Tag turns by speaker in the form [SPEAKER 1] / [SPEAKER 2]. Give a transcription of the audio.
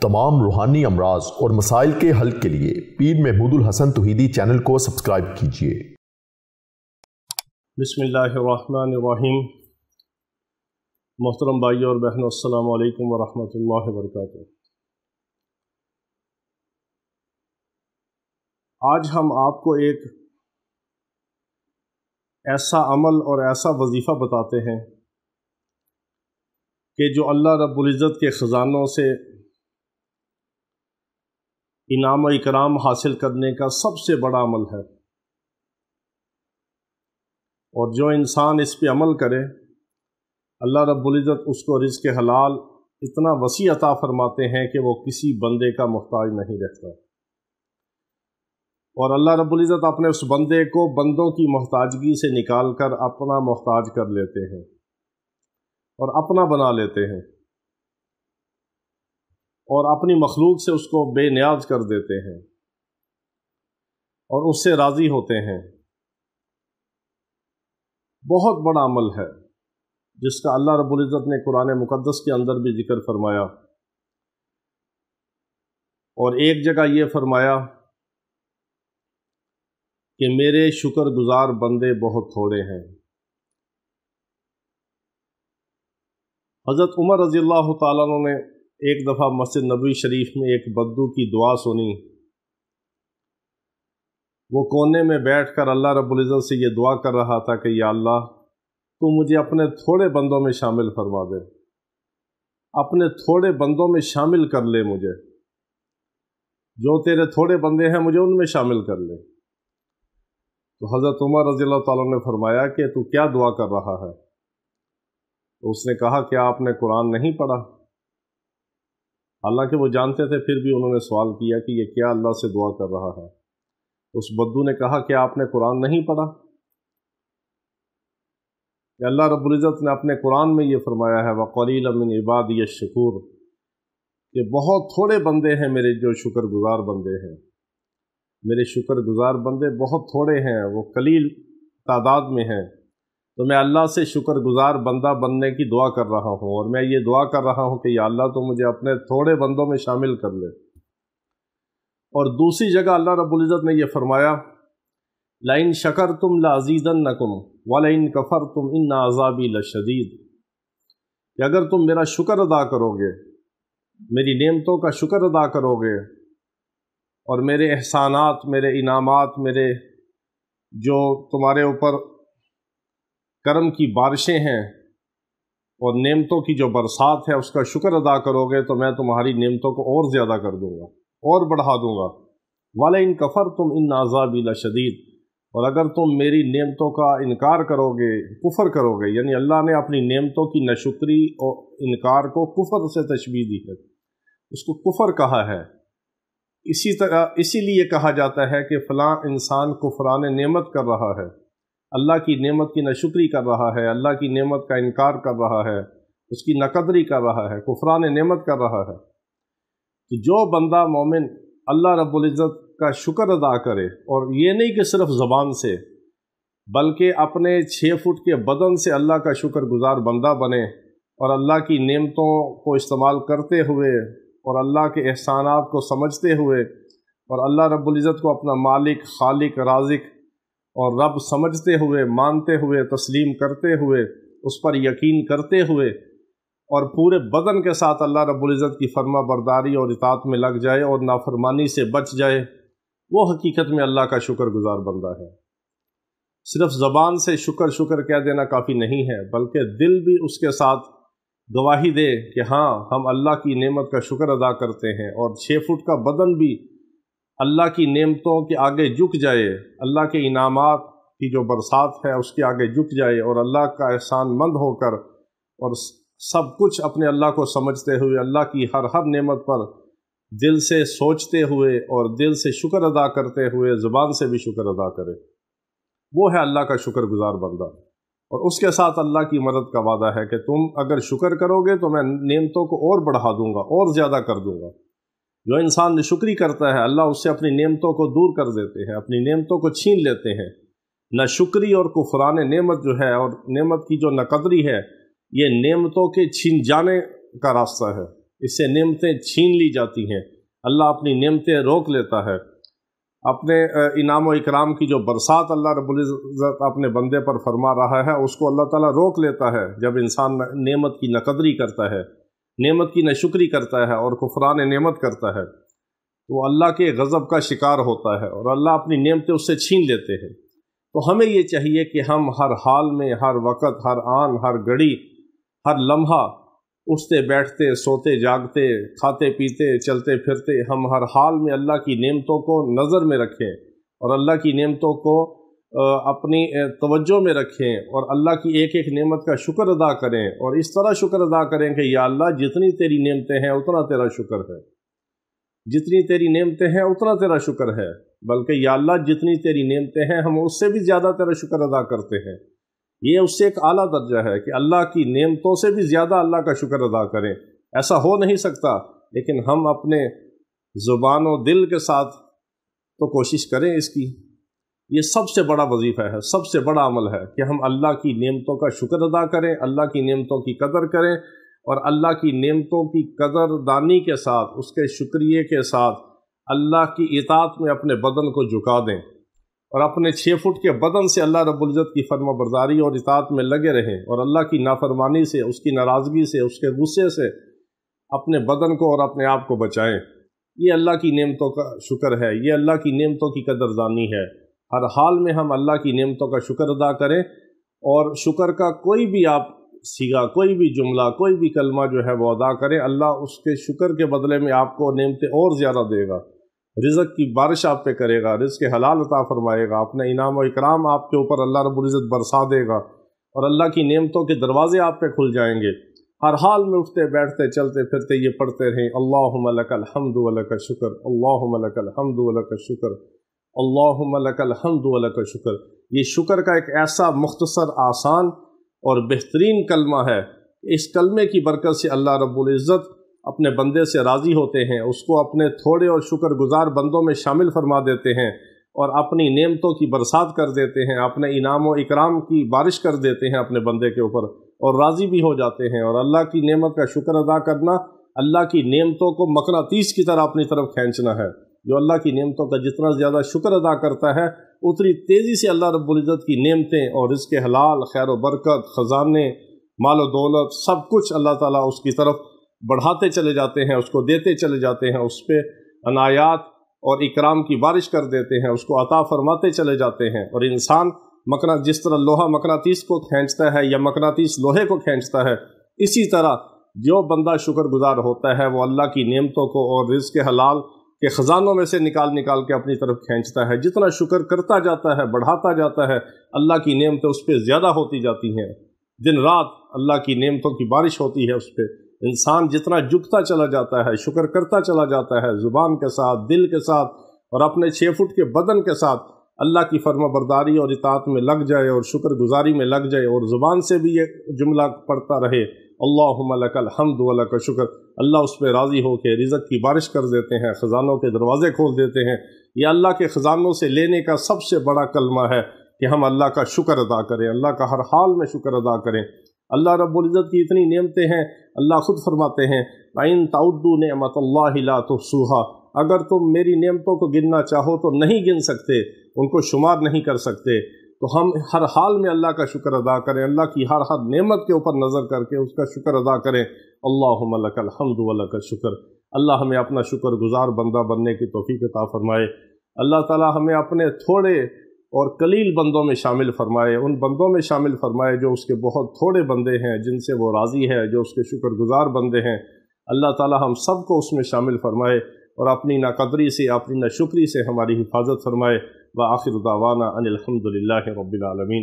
[SPEAKER 1] तमाम रूहानी अमराज और मसाइल के हल के लिए पीर महमूदुल हसन तौहीदी चैनल को सब्सक्राइब कीजिए।
[SPEAKER 2] बिस्मिल्लाहिर्रहमानिर्रहीम। मोहतरम भाइयों और बहनों, अस्सलामु अलैकुम वरहमतुल्लाहि वबरकातुहू। आज हम आपको एक ऐसा अमल और ऐसा वजीफ़ा बताते हैं कि जो अल्लाह रब्बुल इज़्ज़त के ख़ज़ानों से इनाम व इकराम हासिल करने का सबसे बड़ा अमल है, और जो इंसान इस पे अमल करे अल्लाह रब्बुल इज़्ज़त उसको रिज़्क़ हलाल इतना वसी अता फरमाते हैं कि वो किसी बंदे का मोहताज नहीं रहता, और अल्लाह रब्बुल इज़्ज़त अपने उस बंदे को बंदों की मोहताजगी से निकाल कर अपना मोहताज कर लेते हैं और अपना बना लेते हैं, और अपनी मखलूक से उसको बेनियाज कर देते हैं और उससे राज़ी होते हैं। बहुत बड़ा अमल है जिसका अल्लाह रब्बुल इज़्ज़त ने कुरान मुक़द्दस के अंदर भी जिक्र फरमाया, और एक जगह ये फरमाया कि मेरे शुक्रगुजार बंदे बहुत थोड़े हैं। हज़रत उमर रज़ियल्लाहु ताला अन्हु ने एक दफ़ा मस्जिद नबवी शरीफ में एक बद्दू की दुआ सुनी। वो कोने में बैठकर अल्लाह रब्बुल इज़्ज़त से ये दुआ कर रहा था कि या अल्लाह, तू मुझे अपने थोड़े बंदों में शामिल फरमा दे, अपने थोड़े बंदों में शामिल कर ले, मुझे जो तेरे थोड़े बंदे हैं मुझे उनमें शामिल कर ले। तो हज़रत उमर रज़ियल्लाहु ताला ने फरमाया कि तू क्या दुआ कर रहा है? तो उसने कहा कि आपने कुरान नहीं पढ़ा। हालांकि वो जानते थे, फिर भी उन्होंने सवाल किया कि ये क्या अल्लाह से दुआ कर रहा है। उस बद्दू ने कहा कि आपने कुरान नहीं पढ़ा? अल्लाह रब्बुल इज़्ज़त ने अपने कुरान में ये फरमाया है, वक़लीलन मिन इबादियश शकूर, कि बहुत थोड़े बंदे हैं मेरे जो शुक्रगुजार बंदे हैं। मेरे शुक्रगुजार बंदे बहुत थोड़े हैं, वो कलील तादाद में हैं। तो मैं अल्लाह से शुक्रगुजार बंदा बनने की दुआ कर रहा हूँ, और मैं ये दुआ कर रहा हूँ कि या अल्लाह तो मुझे अपने थोड़े बंदों में शामिल कर ले। और दूसरी जगह अल्लाह रब्बुल इज़्ज़त ने ये फरमाया, लाइन शकरतुम लाज़ीदन्नकुम वलइन कफरतुम इन्ना अज़ाबी लशदीद, कि अगर तुम मेरा शुक्र अदा करोगे, मेरी नेमतों का शुक्र अदा करोगे, और मेरे एहसानात, मेरे इनामात, मेरे जो तुम्हारे ऊपर करम की बारिशें हैं और नेमतों की जो बरसात है उसका शुक्र अदा करोगे, तो मैं तुम्हारी नेमतों को और ज़्यादा कर दूँगा और बढ़ा दूँगा। वलइन कफरतुम इन्ना अज़ाबी लशदीद, और अगर तुम मेरी नेमतों का इनकार करोगे, कुफ़र करोगे, यानी अल्लाह ने अपनी नेमतों की नशुक्री और इनकार को कुफ़र से तशबीह दी है, उसको कुफ़र कहा है। इसी तरह इसीलिए कहा जाता है कि फ़लाँ इंसान कुफ़रान नेमत कर रहा है, अल्लाह की नेमत की नशुक्री कर रहा है, अल्लाह की नेमत का इनकार कर रहा है, उसकी नक़दरी कर रहा है, कुफ़रान नेमत कर रहा है। तो जो बंदा मोमिन अल्लाह रब्बुल इज़्ज़त का शुक्र अदा करे, और ये नहीं कि सिर्फ ज़बान से, बल्कि अपने 6 फुट के बदन से अल्लाह का शुक्रगुजार बंदा बने, और अल्लाह की नेमतों को इस्तेमाल करते हुए और अल्लाह के एहसानात को समझते हुए और अल्लाह रब्बुल इज़्ज़त को अपना मालिक, खालिक, राज़िक और रब समझते हुए, मानते हुए, तस्लीम करते हुए, उस पर यकीन करते हुए, और पूरे बदन के साथ अल्लाह रब्बुल इज़्ज़त की फर्मा बरदारी और इताअत में लग जाए और नाफरमानी से बच जाए, वो हकीकत में अल्लाह का शुक्रगुजार बंदा है। सिर्फ ज़बान से शुक्र शुक्र कह देना काफ़ी नहीं है, बल्कि दिल भी उसके साथ गवाही दे कि हाँ, हम अल्लाह की नेमत का शुक्र अदा करते हैं, और 6 फुट का बदन भी अल्लाह की नेमतों के आगे झुक जाए, अल्लाह के इनामात की जो बरसात है उसके आगे झुक जाए, और अल्लाह का एहसान मंद होकर और सब कुछ अपने अल्लाह को समझते हुए, अल्लाह की हर नेमत पर दिल से सोचते हुए और दिल से शुक्र अदा करते हुए ज़ुबान से भी शुक्र अदा करे, वो है अल्लाह का शुक्रगुजार बंदा। और उसके साथ अल्लाह की मदद का वादा है कि तुम अगर शुक्र करोगे तो मैं नेमतों को और बढ़ा दूंगा और ज़्यादा कर दूंगा। जो इंसान नाशुक्री करता है, अल्लाह उससे अपनी नेमतों को दूर कर देते हैं, अपनी नेमतों को छीन लेते हैं। नाशुक्री और कुफरान नेमत जो है, और नेमत की जो नक़दरी है, ये नेमतों के छीन जाने का रास्ता है। इससे नेमतें छीन ली जाती हैं, अल्लाह अपनी नेमतें रोक लेता है। अपने इनाम व इकराम की जो बरसात अल्लाह रब्बुल इज़्ज़त अपने बंदे पर फरमा रहा है, उसको अल्लाह ताला रोक लेता है जब इंसान नेमत की नक़दरी करता है, नेमत की नशुक्री करता है और कुफरान नेमत करता है, तो अल्लाह के गज़ब का शिकार होता है और अल्लाह अपनी नेमतें उससे छीन लेते हैं। तो हमें ये चाहिए कि हम हर हाल में, हर वक़्त, हर आन, हर घड़ी, हर लम्हा, उठते बैठते, सोते जागते, खाते पीते, चलते फिरते, हम हर हाल में अल्लाह की नेमतों को नज़र में रखें और अल्लाह की नेमतों को अपनी तवज्जो में रखें और अल्लाह की एक एक नेमत का शुक्र अदा करें और इस तरह शुक्र अदा करें कि या अल्लाह जितनी तेरी नेमतें हैं उतना तेरा शुक्र है, जितनी तेरी नेमतें हैं उतना तेरा शुक्र है, बल्कि या अल्लाह जितनी तेरी नेमतें हैं हम उससे भी ज़्यादा तेरा शुक्र अदा करते हैं। ये उससे एक आला दर्जा है कि अल्लाह की नेमतों से भी ज़्यादा अल्लाह का शुक्र अदा करें। ऐसा हो नहीं सकता, लेकिन हम अपने ज़ुबान और दिल के साथ तो कोशिश करें इसकी। ये सबसे बड़ा वजीफ़ा है, सबसे बड़ा अमल है कि हम अल्लाह की नेमतों का शुक्र अदा करें, अल्लाह की नेमतों की कदर करें और अल्लाह की नेमतों की कदरदानी के साथ, उसके शुक्रिए के साथ अल्लाह की इताअत में अपने बदन को झुका दें और अपने 6 फुट के बदन से अल्लाह रब्बुल इज़्ज़त की फर्माबरदारी और इताअत में लगे रहें और अल्लाह की नाफरमानी से, उसकी नाराज़गी से, उसके गुस्से से अपने बदन को और अपने आप को बचाएं। ये अल्लाह की नेमतों का शुक्र है, ये अल्लाह की नेमतों की कदरदानी है। हर हाल में हम अल्लाह की नेमतों का शुक्र अदा करें और शुक्र का कोई भी आप सीगा, कोई भी जुमला, कोई भी कलमा जो है वो अदा करें, अल्लाह उसके शुक्र के बदले में आपको नेमतें और ज़्यादा देगा, रिज़्क़ की बारिश आप पे करेगा, रिज़्क़ हलाल अता फरमाएगा, अपना इनाम और इकराम आपके ऊपर अल्लाह रब्बुल इज़्ज़त बरसा देगा और अल्लाह की नेमतों के दरवाज़े आप पे खुल जाएंगे। हर हाल में उठते बैठते चलते फिरते ये पढ़ते रहें, अल्लाहुम्मा लकल हम्दु व लकल शुक्र, अल्लाहुम्मा लकल हम्दु व लकल शुक्र, अल्लाहुम्मा लकल हम्दु व लकल शुक्र। ये शुक्र का एक ऐसा मुख्तसर, आसान और बेहतरीन कलमा है, इस कलमे की बरकत से अल्लाह रब्बुल इज़्ज़त अपने बंदे से राज़ी होते हैं, उसको अपने थोड़े और शुक्रगुजार बंदों में शामिल फरमा देते हैं और अपनी नेमतों की बरसात कर देते हैं, अपने इनाम व इकराम की बारिश कर देते हैं अपने बंदे के ऊपर और राज़ी भी हो जाते हैं। और अल्लाह की नेमत का शुक्र अदा करना, अल्लाह की नेमतों को मकनातीस की तरह अपनी तरफ खींचना है। जो अल्लाह की नेमतों का जितना ज़्यादा शुक्र अदा करता है, उतनी तेज़ी से अल्लाह रब्बुल इज़्ज़त की नेमतें और रिज़्क़ हलाल, खैर व बरकत, ख़जाने, माल व दौलत, सब कुछ अल्लाह ताला उसकी तरफ बढ़ाते चले जाते हैं, उसको देते चले जाते हैं, उस पर अनायात और इकराम की बारिश कर देते हैं, उसको अता फरमाते चले जाते हैं। और इंसान जिस तरह लोहा मकनातीस को खींचता है या मकनातीस लोहे को खींचता है, इसी तरह जो बंदा शुक्रगुजार होता है वो अल्लाह की नेमतों को और रिज़्क़ हलाल के ख़जानों में से निकाल निकाल के अपनी तरफ खींचता है। जितना शुक्र करता जाता है, बढ़ाता जाता है, अल्लाह की नेमतें उस पर ज़्यादा होती जाती हैं। दिन रात अल्लाह की नेमतों की बारिश होती है उस पर। इंसान जितना झुकता चला जाता है, शुक्र करता चला जाता है, ज़ुबान के साथ, दिल के साथ और अपने 6 फुट के बदन के साथ अल्लाह की फर्माबरदारी और इताअत में लग जाए और शुक्रगुजारी में लग जाए और ज़ुबान से भी ये जुमला पढ़ता रहे, अल्लाहुम्मा लकल हम्दु व लकल शुक्र, अल्लाह उस पर राज़ी हो के रिज़्क़ की बारिश कर देते हैं, ख़जानों के दरवाज़े खोल देते हैं। ये अल्लाह के ख़जानों से लेने का सबसे बड़ा कलमा है कि हम अल्लाह का शुक्र अदा करें, अल्लाह का हर हाल में शुक्र अदा करें। अल्लाह रब्बुल इज़्ज़त की इतनी नेमतें हैं, अल्लाह खुद फरमाते हैं, इन ताउद्दू नेमतल्लाहि ला तुहसूहा, अगर तुम मेरी नेमतों को गिनना चाहो तो नहीं गिन सकते, उनको शुमार नहीं कर सकते। तो हम हर हाल में अल्लाह का शुक्र अदा करें, अल्लाह की हर हर नेमत के ऊपर नज़र करके उसका शुक्र अदा करें। अल्लाहुम्मा लकल हम्दु व लकल शुक्र। अल्लाह हमें अपना शुक्रगुजार बंदा बनने की तौफीक अता फरमाए। अल्लाह ताला हमें अपने थोड़े और कलील बंदों में शामिल फरमाए, उन बंदों में शामिल फरमाए जो उसके बहुत थोड़े बंदे हैं, जिनसे वो राज़ी है, जो उसके शुक्रगुजार बंदे हैं। अल्लाह ताला हम सब को उसमें शामिल फरमाए और अपनी नाक़दरी से, अपनी नाशुक्री से हमारी हिफाजत फरमाए। व आखिर दावाना अनिल हम्दुलिल्लाहि रब्बिल आलमीन।